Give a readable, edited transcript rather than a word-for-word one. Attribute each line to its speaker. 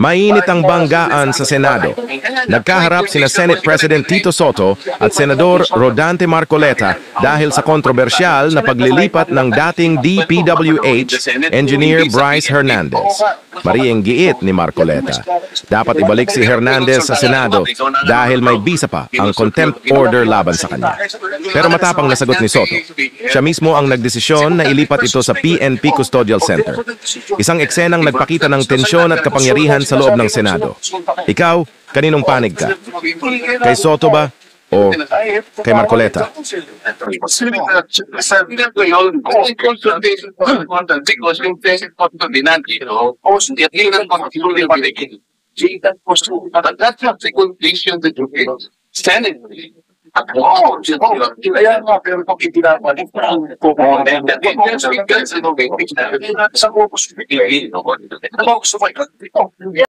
Speaker 1: Mainit ang banggaan sa Senado. Nagkaharap sina Senate President Tito Soto at Senador Rodante Marcoleta dahil sa kontrobersyal na paglilipat ng dating DPWH Engineer Bryce Hernandez. Mariing giit ni Marcoleta. Dapat ibalik si Hernandez sa Senado dahil may bisa pa ang contempt order laban sa kanya. Pero matapang na sagot ni Soto. Siya mismo ang nagdesisyon na ilipat ito sa PNP Custodial Center. Isang eksenang nagpakita ng tensyon at kapangyarihan sa loob ng Senado. Ikaw, kaninong panig ka? Kay Soto ba o kay Marcoleta?
Speaker 2: Kaya nga, pero kung itinapalik ang sa